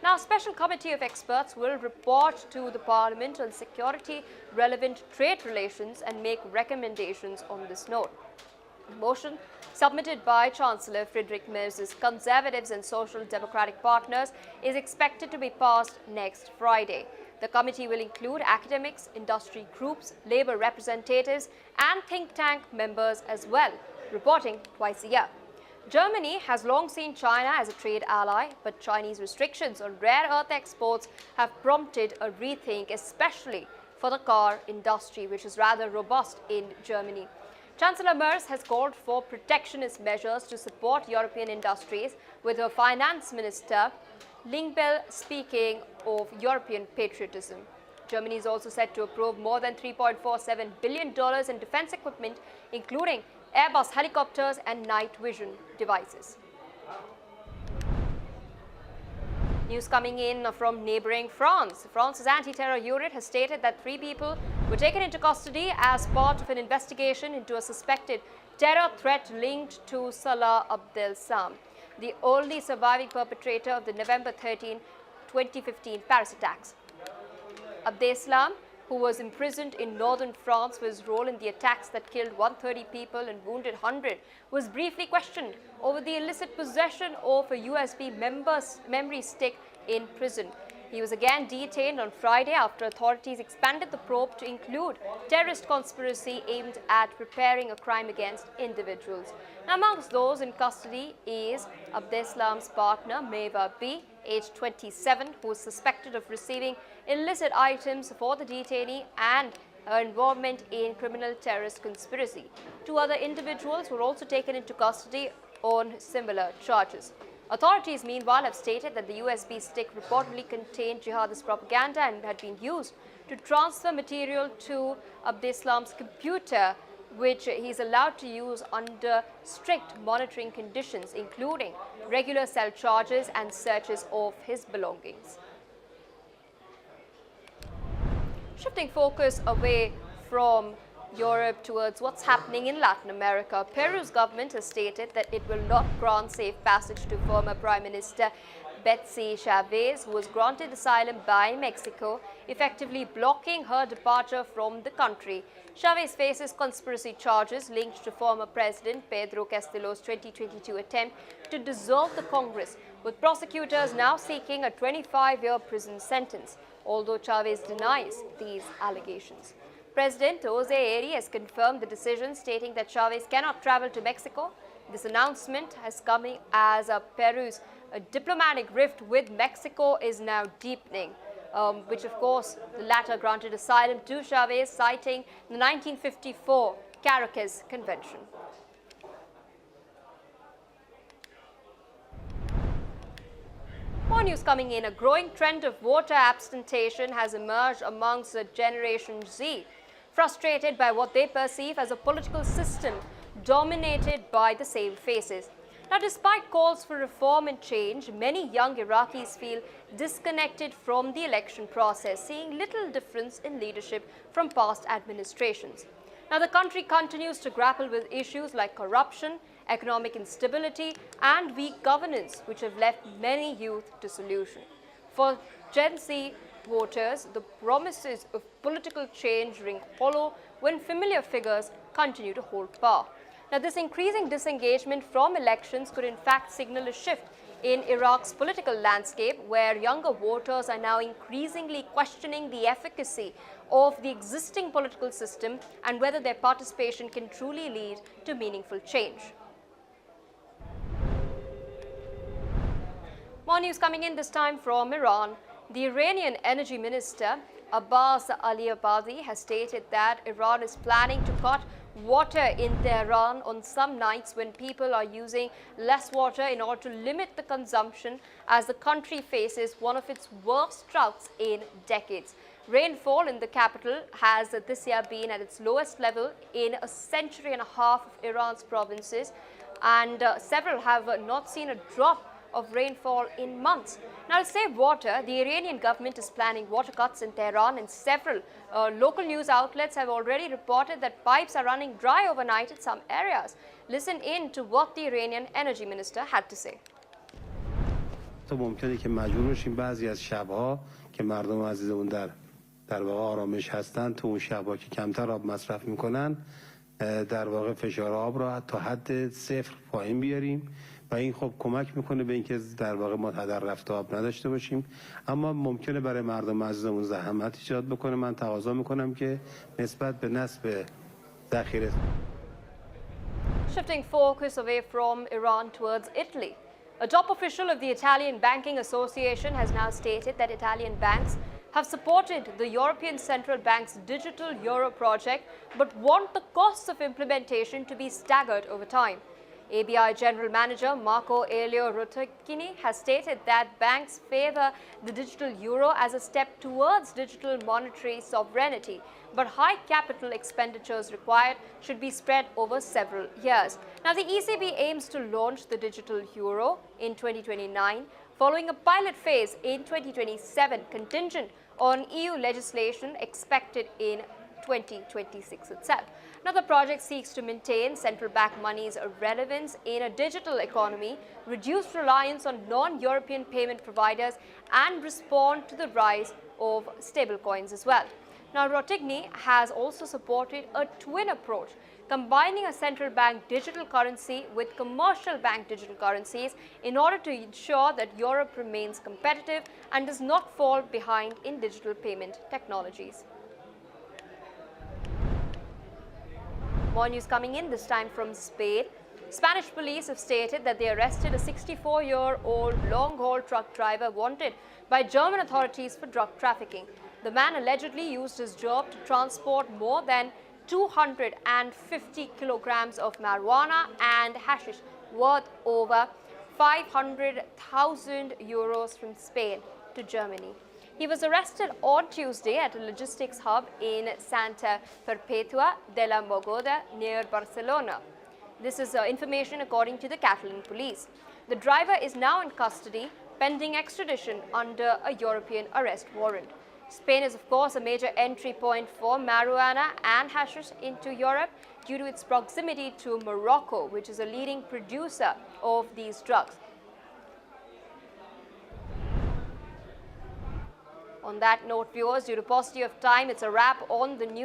Now, a special committee of experts will report to the Parliament on security-relevant trade relations and make recommendations on this note. The motion, submitted by Chancellor Friedrich Merz's Conservatives and Social Democratic partners, is expected to be passed next Friday. The committee will include academics, industry groups, labour representatives and think tank members as well, reporting twice a year. Germany has long seen China as a trade ally, but Chinese restrictions on rare earth exports have prompted a rethink, especially for the car industry, which is rather robust in Germany. Chancellor Merz has called for protectionist measures to support European industries, with her finance minister Lingbell speaking of European patriotism. Germany is also set to approve more than $3.47 billion in defense equipment, including Airbus helicopters and night vision devices. News coming in from neighboring France. France's anti-terror unit has stated that 3 people were taken into custody as part of an investigation into a suspected terror threat linked to Salah Abdeslam, the only surviving perpetrator of the November 13, 2015 Paris attacks. Abdeslam, who was imprisoned in northern France for his role in the attacks that killed 130 people and wounded 100, was briefly questioned over the illicit possession of a USB memory stick in prison. He was again detained on Friday after authorities expanded the probe to include terrorist conspiracy aimed at preparing a crime against individuals. Now, amongst those in custody is Abdeslam's partner, Meva B., aged 27, who is suspected of receiving illicit items for the detainee and her involvement in criminal terrorist conspiracy. 2 other individuals were also taken into custody on similar charges. Authorities, meanwhile, have stated that the USB stick reportedly contained jihadist propaganda and had been used to transfer material to Abdeslam's computer, which he is allowed to use under strict monitoring conditions, including regular cell charges and searches of his belongings. Shifting focus away from Europe towards what's happening in Latin America, Peru's government has stated that it will not grant safe passage to former Prime Minister Betsy Chavez, who was granted asylum by Mexico, effectively blocking her departure from the country. Chavez faces conspiracy charges linked to former President Pedro Castillo's 2022 attempt to dissolve the Congress, with prosecutors now seeking a 25-year prison sentence, although Chavez denies these allegations. President Jose Eri has confirmed the decision, stating that Chavez cannot travel to Mexico. This announcement has come as Peru's diplomatic rift with Mexico is now deepening, which of course the latter granted asylum to Chavez, citing the 1954 Caracas Convention. More news coming in. A growing trend of voter abstention has emerged amongst Generation Z, frustrated by what they perceive as a political system dominated by the same faces. Now, despite calls for reform and change, many young Iraqis feel disconnected from the election process, seeing little difference in leadership from past administrations. Now, the country continues to grapple with issues like corruption, economic instability, and weak governance, which have left many youth disillusioned. For Gen Z voters, the promises of political change ring hollow when familiar figures continue to hold power. Now, this increasing disengagement from elections could in fact signal a shift in Iraq's political landscape, where younger voters are now increasingly questioning the efficacy of the existing political system and whether their participation can truly lead to meaningful change. More news coming in, this time from Iran. The Iranian Energy Minister Abbas Ali-Abadi has stated that Iran is planning to cut water in Tehran on some nights when people are using less water in order to limit the consumption, as the country faces one of its worst droughts in decades. Rainfall in the capital has this year been at its lowest level in a century and a half of Iran's provinces, and several have not seen a drop of rainfall in months. Now, to save water, the Iranian government is planning water cuts in Tehran, and several local news outlets have already reported that pipes are running dry overnight in some areas. Listen in to what the Iranian energy minister had to say. تو ممکنه که مجبور بشیم بعضی از شب‌ها که مردم عزیزمون در واقع آرامش هستن، تو اون شب‌ها که کمتر آب مصرف میکنن، در واقع فشار آب را تا حد صفر پایین بیاریم و این خب کمک میکنه به اینکه در واقع ما هدر رفت آب نداشته باشیم. اما ممکنه برای مردم عزیزمون زحمت ایجاد بکنه. من تقاضا میکنم که نسبت به نصب ذخیره. Shifting focus away from Iran towards Italy. A top official of the Italian Banking Association has now stated that Italian banks have supported the European Central Bank's digital euro project but want the costs of implementation to be staggered over time. ABI General Manager Marco Elio Rotocchini has stated that banks favor the digital euro as a step towards digital monetary sovereignty, but high capital expenditures required should be spread over several years. Now, the ECB aims to launch the digital euro in 2029, following a pilot phase in 2027, contingent on EU legislation expected in 2026 itself. Now, the project seeks to maintain central bank money's relevance in a digital economy, reduce reliance on non-European payment providers, and respond to the rise of stablecoins as well. Now, Rotocchini has also supported a twin approach, combining a central bank digital currency with commercial bank digital currencies in order to ensure that Europe remains competitive and does not fall behind in digital payment technologies. More news coming in, this time from Spain. Spanish police have stated that they arrested a 64-year-old long-haul truck driver wanted by German authorities for drug trafficking. The man allegedly used his job to transport more than 250 kilograms of marijuana and hashish worth over 500,000 euros from Spain to Germany. He was arrested on Tuesday at a logistics hub in Santa Perpetua de la Mogoda near Barcelona. This is information according to the Catalan police. The driver is now in custody pending extradition under a European arrest warrant. Spain is, of course, a major entry point for marijuana and hashish into Europe due to its proximity to Morocco, which is a leading producer of these drugs. On that note, viewers, due to paucity of time, it's a wrap on the news.